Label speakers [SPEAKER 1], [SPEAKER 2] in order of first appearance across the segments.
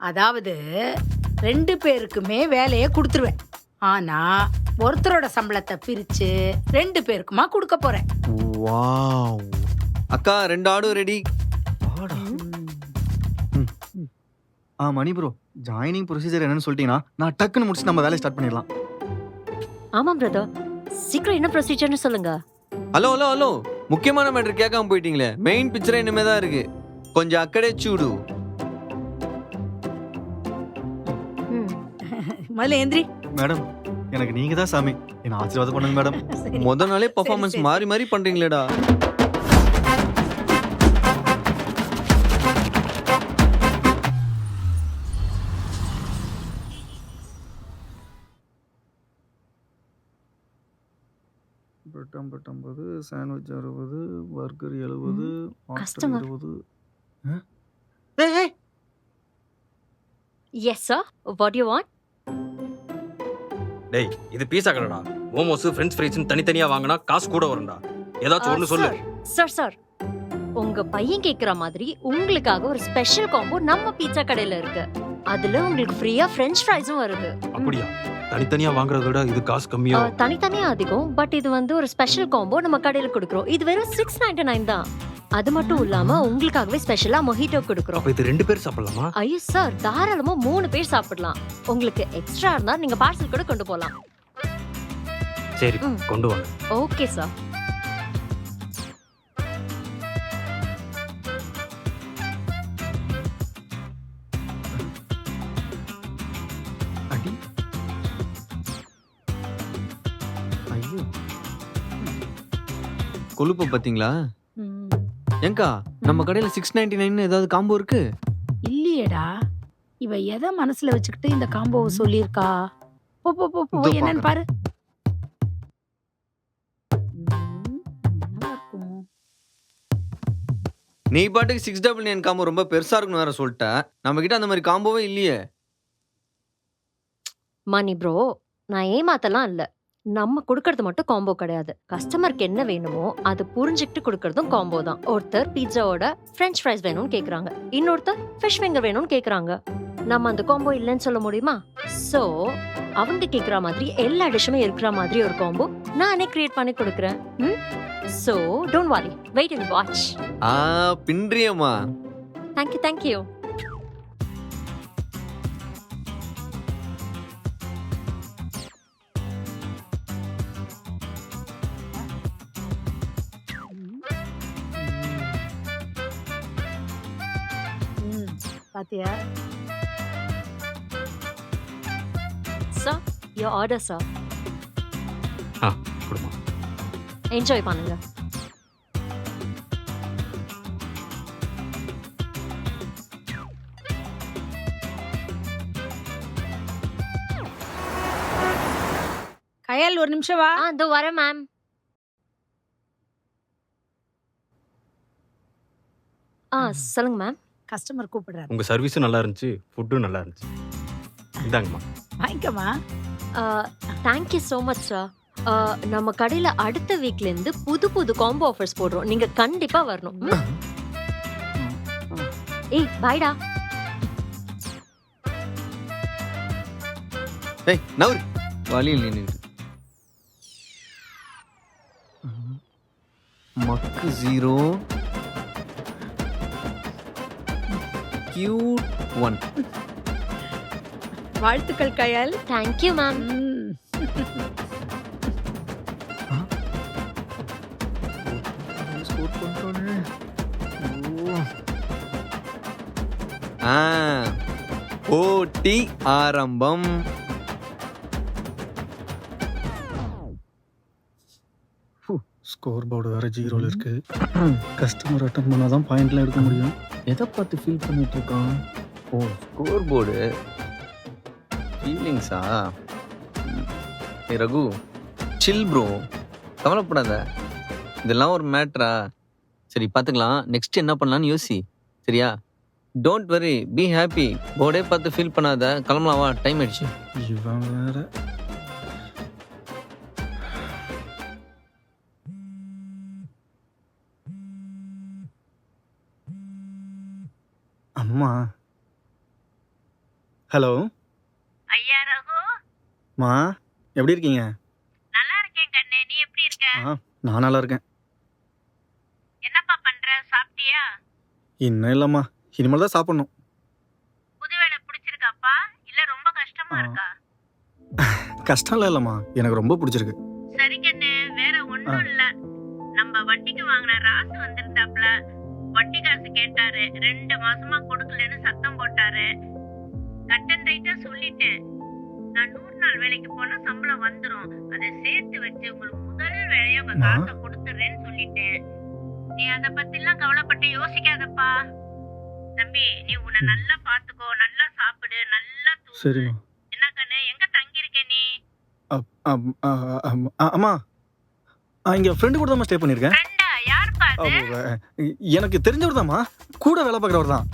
[SPEAKER 1] அதாவது 2 பேருக்குமே வேலையை கொடுத்துருவேன். ஆனா ஒருத்தரோட சம்பளத்தை பிரிச்சு 2 பேருக்குமா கொடுக்க போறேன்.
[SPEAKER 2] வாவ். அக்கா 2 ஆடு ரெடி.
[SPEAKER 3] ஆடா. மணி ப்ரோ, ஜாயினிங் ப்ரொசீஜர் என்னன்னு சொல்லிட்டீங்கன்னா நான் டக்குன்னு முடிச்சு நம்ம வேலையை ஸ்டார்ட் பண்ணிடலாம்.
[SPEAKER 4] ஆமாம் பிரதர், சீக்கிரம் என்ன ப்ரொசீஜர்னு சொல்லுங்க.
[SPEAKER 2] ஹலோ ஹலோ ஹலோ, முக்கியமான மேட்டர் கேட்காம போயிட்டீங்களே. மெயின் பிக்சரே இனிமே தான் இருக்கு. கொஞ்சம் அக்கடே சூடு.
[SPEAKER 1] முதல்ல எந்திரி.
[SPEAKER 3] மேடம், எனக்கு நீங்க தான் சாமி. என்ன ஆசீர்வாதம் பண்ணுங்க மேடம்.
[SPEAKER 2] முத நாளே பெர்ஃபார்மன்ஸ் மாறி மாறி பண்றீங்களேடா.
[SPEAKER 3] Bread omelette 50, sandwich 60, burger 70,
[SPEAKER 4] Customer.
[SPEAKER 3] 20.
[SPEAKER 4] Yes sir, what you want?
[SPEAKER 5] டேய், இது பீஸா கடைடா. மோமோஸ் ஃப்ரெஞ்ச் ஃப்ரைஸ்னு தனித்தனியா வாங்கினா காசு கூட வரும்டா. ஏதாச்சும் ஒன்று சொல்லு.
[SPEAKER 4] சார் உங்க பையன் கேக்குற மாதிரி உங்களுக்காக ஒரு ஸ்பெஷல் காம்போ நம்ம பீட்சா கடையில இருக்கு. அதுல உங்களுக்கு ஃப்ரீயா ஃப்ரெஞ்ச் ஃப்ரைஸும் வருது.
[SPEAKER 5] அப்படியா? தனித்தனியா வாங்குறத விட இது காசு கம்மியா?
[SPEAKER 4] தனித்தனியா அதிகம், பட் இது வந்து ஒரு ஸ்பெஷல் காம்போ நம்ம கடையில கொடுக்குறோம். இது வெறும் 699 தான். அது மட்டும் இல்லாம உங்களுக்காகவே ஸ்பெஷலா மொஹிட்டோ கொடுக்குறோம்.
[SPEAKER 5] அப்ப இது 2 பேர் சாப்பிடலாமா?
[SPEAKER 4] ஐயோ சார், தாராளமா 3 பேர் சாப்பிடலாம். உங்களுக்கு எக்ஸ்ட்ரா இருந்தா நீங்க பார்சல் கூட கொண்டு போலாம்.
[SPEAKER 5] சரி, கொண்டு வாங்க.
[SPEAKER 4] Okay sir.
[SPEAKER 3] அடி. ஐயோ.
[SPEAKER 2] கொழுப்பு பாத்தீங்களா? ஏங்கா, நம்ம கடையில 699 ஏதாவது காம்போ இருக்கு?
[SPEAKER 1] இல்லையேடா. இவ எதை மனசுல வச்சுக்கிட்டு இந்த காம்போவை சொல்லியிருக்கா? போ போ போ போ,
[SPEAKER 3] இதோ
[SPEAKER 1] என்னன்னு பாரு. நல்லா இருக்கும்.
[SPEAKER 2] நீ பாட்டுக்கு 699 காம்போ ரொம்ப பெருசா இருக்குன்னு வேற சொல்லிட்ட. நம்ம கிட்ட அந்த மாதிரி காம்போவே இல்லையே.
[SPEAKER 4] மணி ப்ரோ, நான் ஏமாத்தலாம் இல்ல. நம்ம கொடுக்கறது மட்டும் காம்போ கிடையாது. கஸ்டமருக்கு என்ன வேணுமோ அது புரிஞ்சுக்கிட்டு கொடுக்கறதும் காம்போ தான். ஒருத்தர் பீட்சாவோட ஃப்ரெஞ்ச் ஃப்ரைஸ் வேணும்னு கேக்குறாங்க, இன்னொருத்தர் ஃபிஷ் ஃபிங்கர் வேணும்னு கேக்குறாங்க. நம்ம அந்த காம்போ இல்லைன்னு சொல்ல முடியுமா? சோ அவங்க கேக்குற மாதிரி எல்லா டிஷ்ஷுமே இருக்கிற மாதிரி ஒரு காம்போ நானே கிரியேட் பண்ணி கொடுக்குறேன். So don't worry, wait and watch.
[SPEAKER 2] பின்றியம்மா.
[SPEAKER 4] தேங்க்யூ.
[SPEAKER 1] பாத்தியா?
[SPEAKER 4] Sir, your order sir.
[SPEAKER 5] கொடுமா.
[SPEAKER 4] என்ஜாய் பண்ணுங்க.
[SPEAKER 1] கயல், ஒரு நிமிஷம் வா.
[SPEAKER 4] இதோ வரேன் மேம். சொல்லுங்க மேம்.
[SPEAKER 1] கஸ்டமர் கூப்பிடுறாரு.
[SPEAKER 5] உங்க சர்வீஸும் நல்லா இருந்துச்சு, ஃபுட்டும் நல்லா இருந்துச்சு. இந்தாங்கம்மா.
[SPEAKER 1] வாங்கிக்கமா.
[SPEAKER 4] Thank you so much sir. நம்ம கடையில அடுத்த வீக்ல இருந்து புது காம்போ ஆஃபர்ஸ் போடுறோம். நீங்க கண்டிப்பா வரணும். ஏய் பாய்டா.
[SPEAKER 2] ஏய் நவுரு. வழியில் நின்னு. மக்கு 0 கியூட் 1.
[SPEAKER 1] வாழ்த்துக்கள் கயல்.
[SPEAKER 4] Thank you ma'am.
[SPEAKER 2] போட்டி ஆரம்பம்.
[SPEAKER 3] ஸ்கோர் போர்டு வேற 0ல இருக்கு. கஸ்டமர் அட்டன் பண்ணாதான் பாயிண்ட்லாம் எடுக்க முடியும்.
[SPEAKER 2] எதை பார்த்து ஃபீல் பண்ணிட்டு இருக்கான்? Oh, scoreboard. ஃபீலிங்ஸா? ரகு, சில் ப்ரோ, கவலைப்படாத. இதெல்லாம் ஒரு மேட்ரா? சரி பார்த்துக்கலாம். நெக்ஸ்ட் என்ன பண்ணலான்னு யோசி. சரியா? Don't worry, be happy. போர்டே பார்த்து ஃபீல் பண்ணாத. கிளம்பலாம் வா, டைம் ஆயிடுச்சு.
[SPEAKER 3] இவன் வேற. அம்மா, ஹலோ
[SPEAKER 1] ஐயா ரகு,
[SPEAKER 3] மா, எப்படி இருக்கீங்க?
[SPEAKER 1] நல்லா இருக்கேன் கண்ணே. நீ எப்படி இருக்க?
[SPEAKER 3] நான் நல்லா இருக்கேன்.
[SPEAKER 1] என்னப்பா பண்ற? சாப்பிட்டியா?
[SPEAKER 3] இன்னும் இல்லைம்மா, இனிமேல் தான் சாப்பிட்ணும்.
[SPEAKER 1] புது வேலை பிடிச்சிருக்காப்பா? இல்ல ரொம்ப கஷ்டமா இருக்கா?
[SPEAKER 3] கஷ்டம் இல்லைம்மா, எனக்கு ரொம்ப பிடிச்சிருக்கு.
[SPEAKER 1] சரி கண்ணே, வேற ஒண்ணும் இல்ல. நம்ம வட்டிக்கு வாங்கின ராசு வந்திருந்தாப்ல. வட்டி காசு கேட்டாரு. 2 மாசமா கொடுக்கலன்னு சத்தம் போட்டாரு. கட்டன் ரைட்டா சொல்லிட்டேன். நான் 100 நாள் வேலைக்கு போனா சம்பளம் வந்துரும். அதை சேர்த்து வச்சு உங்களுக்கு முதல் வேலையை உங்க காசை கொடுத்துறேன்னு சொல்லிட்டேன். நீ அத பத்தி எல்லாம் கவலைப்பட்டு யோசிக்காதப்பா. தம்பி, நீ உன்னை நல்லா பாத்துக்கோ, நல்லா சாப்பிடு, நல்லா தூங்கு.
[SPEAKER 3] சரிம்மா.
[SPEAKER 1] என்ன கண்ணு, எங்க தங்கி இருக்க நீ?
[SPEAKER 3] அம்மா, இங்கே ஃப்ரெண்டு கூட தான் ஸ்டே பண்ணியிருக்கேன்.
[SPEAKER 1] ஃப்ரெண்டா? யாருப்பா அது?
[SPEAKER 3] எனக்கு தெரிஞ்சவர் தான்மா, கூட வேலை பார்க்குறவர் தான்.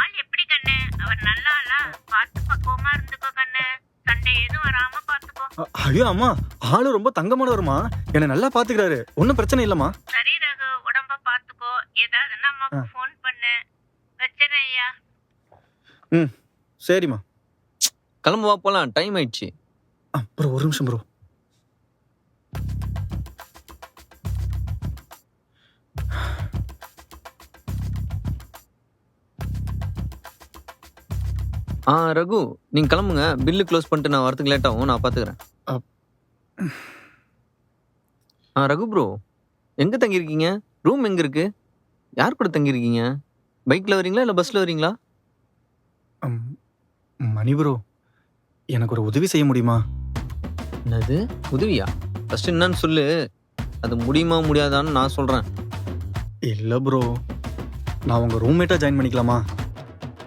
[SPEAKER 1] ஆள் எப்படி கண்ணு? அவர் நல்லா ஆளா? பார்த்து பக்குவமா இருந்துக்கோ கண்ணு. சண்டை எதுவும் வராம பாத்துக்கோ.
[SPEAKER 3] ஐயோ அம்மா, ஆளு ரொம்ப தங்கமானவருமா, என்னை நல்லா பார்த்துக்கிறாரு, ஒன்றும் பிரச்சனை இல்லைம்மா.
[SPEAKER 1] சரி ரகு, உடம்ப பாத்துக்கோ. ஏதாவதுன்னா அம்மாக்கு ஃபோன் பண்ணு. வச்சேன் ஐயா.
[SPEAKER 3] சரிம்மா.
[SPEAKER 2] கிளம்பு வா போலாம், டைம் ஆயிடுச்சு.
[SPEAKER 3] ப்ரோ, ஒரு நிமிஷம் ப்ரோ.
[SPEAKER 2] ரகு, நீங்க கிளம்புங்க. பில்லு க்ளோஸ் பண்ணிட்டு நான் வரதுக்கு லேட் ஆகும், நான் பாத்துக்கிறேன். ரகு ப்ரோ, எங்க தங்கியிருக்கீங்க? ரூம் எங்க இருக்கு? யார் கூட தங்கியிருக்கீங்க? பைக்ல வரீங்களா இல்ல பஸ்ல வரீங்களா?
[SPEAKER 3] மணி ப்ரோ, எனக்கு ஒரு உதவி செய்ய முடியுமா?
[SPEAKER 2] என்னது உதவியா? ஃபர்ஸ்ட் என்னன்னு சொல்லு. அது முடியுமா முடியாதான்னு நான் சொல்றேன்.
[SPEAKER 3] இல்லை ப்ரோ, நான் உங்கள் ரூம்மேட்டாக ஜாயின் பண்ணிக்கலாமா?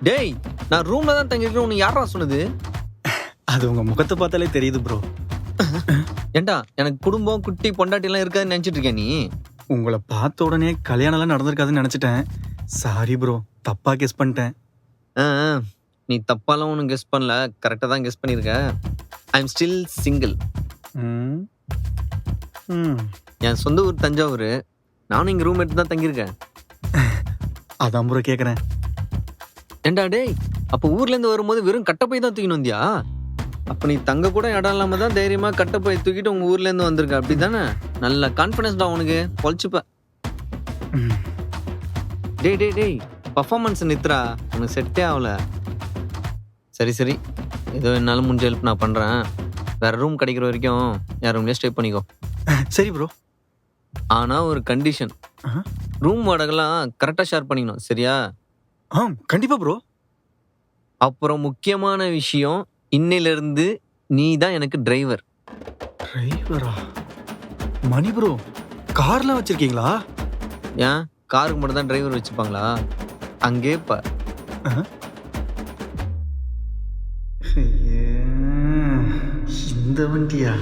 [SPEAKER 2] டேய், நான் ரூம்ல தான் தங்கியிருக்கேன். உனக்கு யாரா சொன்னது?
[SPEAKER 3] அது உங்கள் முகத்தை பார்த்தாலே தெரியுது ப்ரோ.
[SPEAKER 2] ஏண்டா, எனக்கு குடும்பம் குட்டி பொண்டாட்டி எல்லாம் இருக்காதுன்னு நினைச்சிட்டு இருக்கேன் நீ?
[SPEAKER 3] உங்களை பார்த்த உடனே கல்யாணம்லாம் நடந்திருக்காதுன்னு நினச்சிட்டேன். சாரி ப்ரோ, தப்பாக கெஸ் பண்ணிட்டேன்.
[SPEAKER 2] ஆ, நீ தப்பாலாம் ஒன்றும் கெஸ் பண்ணல, கரெக்டாக தான் கெஸ் பண்ணியிருக்க. I am still single. என் சொந்த ஊர் தஞ்சாவூர். நானும் இங்கே ரூம் எடுத்து தான் தங்கியிருக்கேன்.
[SPEAKER 3] அதான் ப்ரோ கேட்குறேன்.
[SPEAKER 2] ஏண்டா டேய், அப்போ ஊர்லேருந்து வரும்போது வெறும் கட்டப்பை தான் தூக்கின்னு வந்தியா? அப்போ நீ தங்க கூட இடம் இல்லாமல் தான் தைரியமாக கட்டப்பை தூக்கிட்டு உங்கள் ஊர்லேருந்து வந்திருக்க, அப்படி தானே? நல்ல கான்ஃபிடன்ஸ் தான் உனக்கு, பொழிச்சுப்ப. டேய் டேய் டேய், பர்ஃபார்மன்ஸ் நித்ரா, உனக்கு செட்டே ஆகல. சரி சரி, ஏதோ என்னால் முடிஞ்ச ஹெல்ப் நான் பண்ணுறேன். வேறு ரூம் கிடைக்கிற வரைக்கும் யார் ரூம்லேயே ஸ்டே பண்ணிக்கோ.
[SPEAKER 3] சரி ப்ரோ.
[SPEAKER 2] ஆனால் ஒரு கண்டிஷன், ரூம் வாடகைலாம் கரெக்டாக ஷேர் பண்ணிக்கணும், சரியா?
[SPEAKER 3] கண்டிப்பாக ப்ரோ.
[SPEAKER 2] அப்புறம் முக்கியமான விஷயம், இன்னையிலிருந்து நீ தான் எனக்கு டிரைவர்.
[SPEAKER 3] டிரைவரா? மணி ப்ரோ, கார்லாம் வச்சிருக்கீங்களா?
[SPEAKER 2] ஏன், காருக்கு மட்டும் தான் டிரைவர் வச்சுப்பாங்களா? அங்கே பார்.
[SPEAKER 3] இந்த வண்டியா?